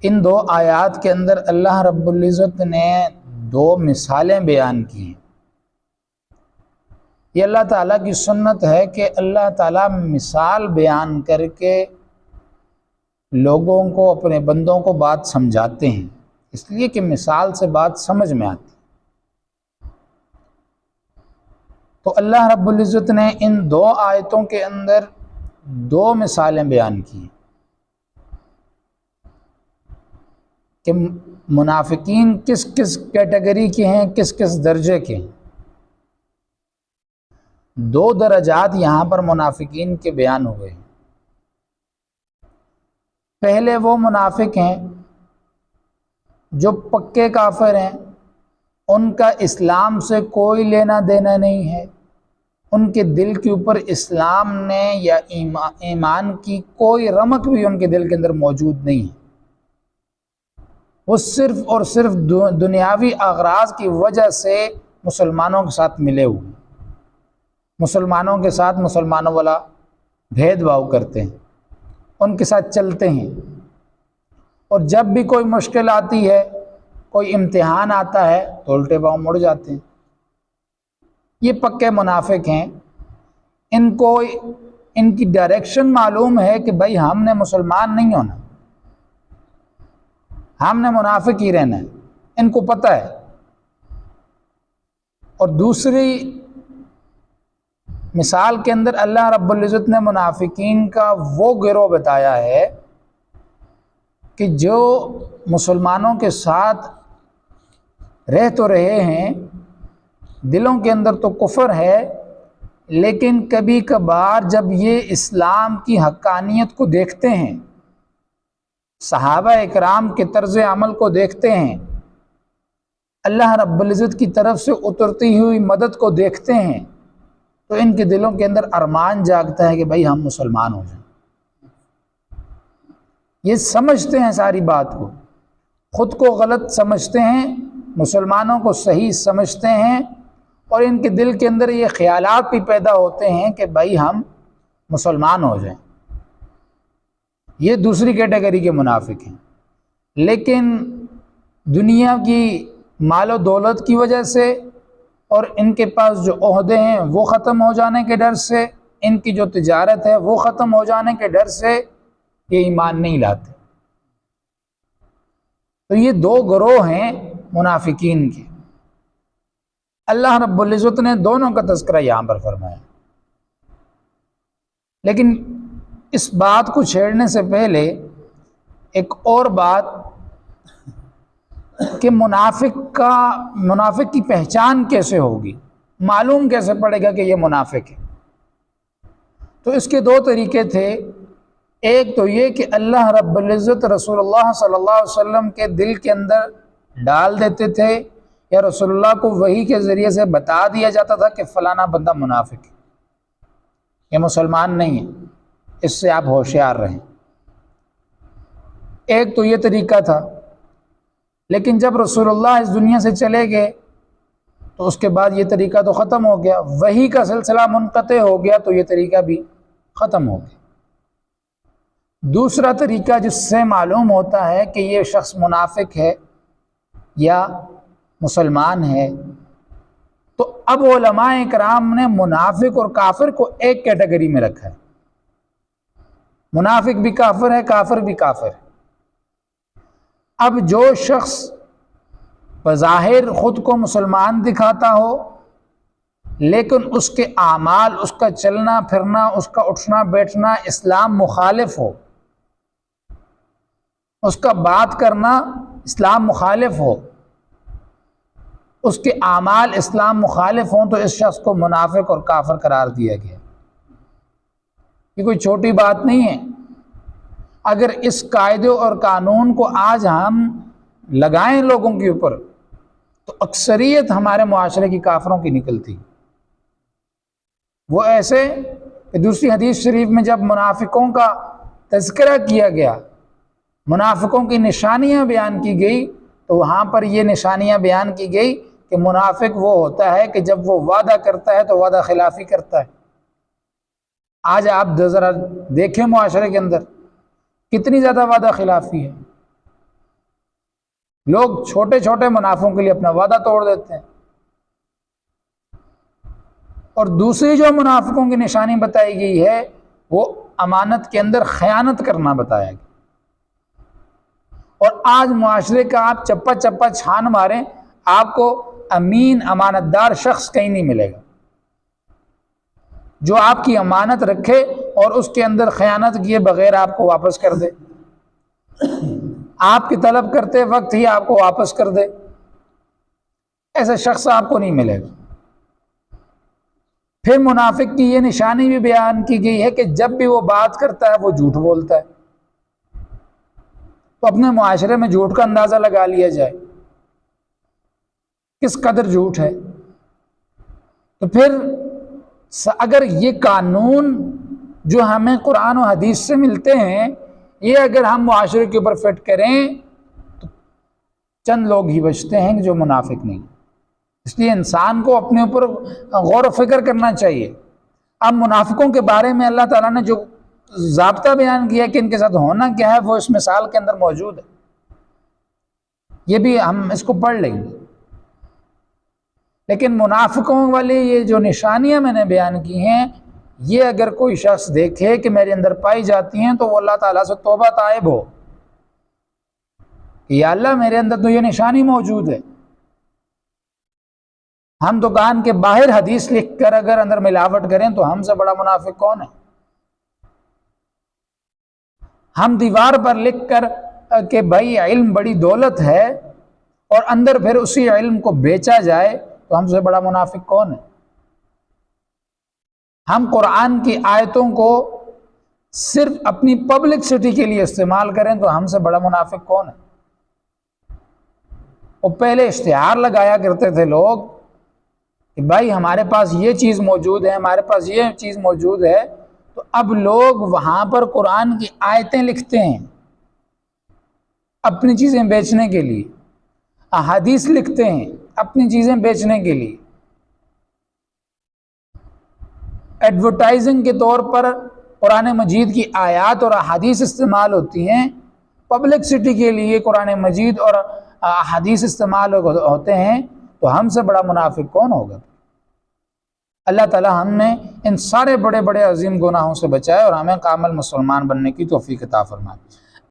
ان دو آیات کے اندر اللہ رب العزت نے دو مثالیں بیان کی ہیں۔ یہ اللہ تعالیٰ کی سنت ہے کہ اللہ تعالیٰ مثال بیان کر کے لوگوں کو، اپنے بندوں کو بات سمجھاتے ہیں، اس لیے کہ مثال سے بات سمجھ میں آتی۔ تو اللہ رب العزت نے ان دو آیتوں کے اندر دو مثالیں بیان کی کہ منافقین کس کس کیٹیگری کے ہیں، کس کس درجے کے ہیں۔ دو درجات یہاں پر منافقین کے بیان ہوئے ہیں۔ پہلے وہ منافق ہیں جو پکے کافر ہیں، ان کا اسلام سے کوئی لینا دینا نہیں ہے، ان کے دل کے اوپر اسلام نے یا ایمان کی کوئی رمق بھی ان کے دل کے اندر موجود نہیں ہے۔ وہ صرف اور صرف دنیاوی اغراض کی وجہ سے مسلمانوں کے ساتھ ملے ہوئے، مسلمانوں کے ساتھ مسلمانوں والا بھید بھاؤ کرتے ہیں، ان کے ساتھ چلتے ہیں، اور جب بھی کوئی مشکل آتی ہے، کوئی امتحان آتا ہے تو الٹے پاؤں مڑ جاتے ہیں۔ یہ پکے منافق ہیں۔ ان کو ان کی ڈائریکشن معلوم ہے کہ بھائی ہم نے مسلمان نہیں ہونا، ہم نے منافق ہی رہنا ہے، ان کو پتہ ہے۔ اور دوسری مثال کے اندر اللہ رب العزت نے منافقین کا وہ گروہ بتایا ہے کہ جو مسلمانوں کے ساتھ رہ تو رہے ہیں، دلوں کے اندر تو کفر ہے، لیکن کبھی کبھار جب یہ اسلام کی حقانیت کو دیکھتے ہیں، صحابہ اکرام کے طرز عمل کو دیکھتے ہیں، اللہ رب العزت کی طرف سے اترتی ہوئی مدد کو دیکھتے ہیں، تو ان کے دلوں کے اندر ارمان جاگتا ہے کہ بھائی ہم مسلمان ہو جائیں۔ یہ سمجھتے ہیں ساری بات کو، خود کو غلط سمجھتے ہیں، مسلمانوں کو صحیح سمجھتے ہیں، اور ان کے دل کے اندر یہ خیالات بھی پیدا ہوتے ہیں کہ بھائی ہم مسلمان ہو جائیں۔ یہ دوسری کیٹیگری کے منافق ہیں۔ لیکن دنیا کی مال و دولت کی وجہ سے اور ان کے پاس جو عہدے ہیں وہ ختم ہو جانے کے ڈر سے، ان کی جو تجارت ہے وہ ختم ہو جانے کے ڈر سے یہ ایمان نہیں لاتے۔ تو یہ دو گروہ ہیں منافقین کے۔ اللہ رب العزت نے دونوں کا تذکرہ یہاں پر فرمایا، لیکن اس بات کو چھیڑنے سے پہلے ایک اور بات کہ منافق کی پہچان کیسے ہوگی، معلوم کیسے پڑے گا کہ یہ منافق ہے۔ تو اس کے دو طریقے تھے۔ ایک تو یہ کہ اللہ رب العزت رسول اللہ صلی اللہ علیہ وسلم کے دل کے اندر ڈال دیتے تھے، یا رسول اللہ کو وحی کے ذریعے سے بتا دیا جاتا تھا کہ فلانا بندہ منافق ہے، یہ مسلمان نہیں ہے، اس سے آپ ہوشیار رہیں۔ ایک تو یہ طریقہ تھا، لیکن جب رسول اللہ اس دنیا سے چلے گئے تو اس کے بعد یہ طریقہ تو ختم ہو گیا، وحی کا سلسلہ منقطع ہو گیا تو یہ طریقہ بھی ختم ہو گیا۔ دوسرا طریقہ جس سے معلوم ہوتا ہے کہ یہ شخص منافق ہے یا مسلمان ہے، تو اب علماء کرام نے منافق اور کافر کو ایک کیٹیگری میں رکھا ہے۔ منافق بھی کافر ہے، کافر بھی کافر ہے۔ اب جو شخص بظاہر خود کو مسلمان دکھاتا ہو، لیکن اس کے اعمال، اس کا چلنا پھرنا، اس کا اٹھنا بیٹھنا اسلام مخالف ہو، اس کا بات کرنا اسلام مخالف ہو، اس کے اعمال اسلام مخالف ہوں، تو اس شخص کو منافق اور کافر قرار دیا گیا۔ یہ کوئی چھوٹی بات نہیں ہے۔ اگر اس قاعدے اور قانون کو آج ہم لگائیں لوگوں کے اوپر تو اکثریت ہمارے معاشرے کی کافروں کی نکلتی۔ وہ ایسے کہ دوسری حدیث شریف میں جب منافقوں کا تذکرہ کیا گیا، منافقوں کی نشانیاں بیان کی گئی، تو وہاں پر یہ نشانیاں بیان کی گئی کہ منافق وہ ہوتا ہے کہ جب وہ وعدہ کرتا ہے تو وعدہ خلافی کرتا ہے۔ آج آپ ذرا دیکھیں معاشرے کے اندر کتنی زیادہ وعدہ خلافی ہے۔ لوگ چھوٹے چھوٹے منافعوں کے لیے اپنا وعدہ توڑ دیتے ہیں۔ اور دوسری جو منافقوں کی نشانی بتائی گئی ہے وہ امانت کے اندر خیانت کرنا بتایا گیا۔ اور آج معاشرے کا آپ چپا چپا چھان ماریں، آپ کو امین امانت دار شخص کہیں نہیں ملے گا جو آپ کی امانت رکھے اور اس کے اندر خیانت کیے بغیر آپ کو واپس کر دے، آپ کی طلب کرتے وقت ہی آپ کو واپس کر دے، ایسا شخص آپ کو نہیں ملے گا۔ پھر منافق کی یہ نشانی بھی بیان کی گئی ہے کہ جب بھی وہ بات کرتا ہے وہ جھوٹ بولتا ہے۔ تو اپنے معاشرے میں جھوٹ کا اندازہ لگا لیا جائے کس قدر جھوٹ ہے۔ تو پھر اگر یہ قانون جو ہمیں قرآن و حدیث سے ملتے ہیں یہ اگر ہم معاشرے کے اوپر فٹ کریں تو چند لوگ ہی بچتے ہیں جو منافق نہیں۔ اس لیے انسان کو اپنے اوپر غور و فکر کرنا چاہیے۔ اب منافقوں کے بارے میں اللہ تعالیٰ نے جو ضابطہ بیان کیا کہ ان کے ساتھ ہونا کیا ہے وہ اس مثال کے اندر موجود ہے، یہ بھی ہم اس کو پڑھ لیں گے۔ لیکن منافقوں والی یہ جو نشانیاں میں نے بیان کی ہیں یہ اگر کوئی شخص دیکھے کہ میرے اندر پائی جاتی ہیں تو وہ اللہ تعالیٰ سے توبہ طائب ہو کہ یا اللہ میرے اندر تو یہ نشانی موجود ہے۔ ہم دکان کے باہر حدیث لکھ کر اگر اندر ملاوٹ کریں تو ہم سے بڑا منافق کون ہے؟ ہم دیوار پر لکھ کر کہ بھائی علم بڑی دولت ہے اور اندر پھر اسی علم کو بیچا جائے تو ہم سے بڑا منافق کون ہے؟ ہم قرآن کی آیتوں کو صرف اپنی پبلکسٹی کے لیے استعمال کریں تو ہم سے بڑا منافق کون ہے؟ وہ پہلے اشتہار لگایا کرتے تھے لوگ کہ بھائی ہمارے پاس یہ چیز موجود ہے، ہمارے پاس یہ چیز موجود ہے، تو اب لوگ وہاں پر قرآن کی آیتیں لکھتے ہیں اپنی چیزیں بیچنے کے لیے، احادیث لکھتے ہیں اپنی چیزیں بیچنے کے لیے، ایڈورٹائزنگ کے طور پر قرآن مجید کی آیات اور احادیث استعمال ہوتی ہیں، پبلکسٹی کے لیے قرآن مجید اور احادیث استعمال ہوتے ہیں، تو ہم سے بڑا منافق کون ہوگا؟ اللہ تعالی ہم نے ان سارے بڑے بڑے عظیم گناہوں سے بچائے اور ہمیں کامل مسلمان بننے کی توفیق عطا فرمائے۔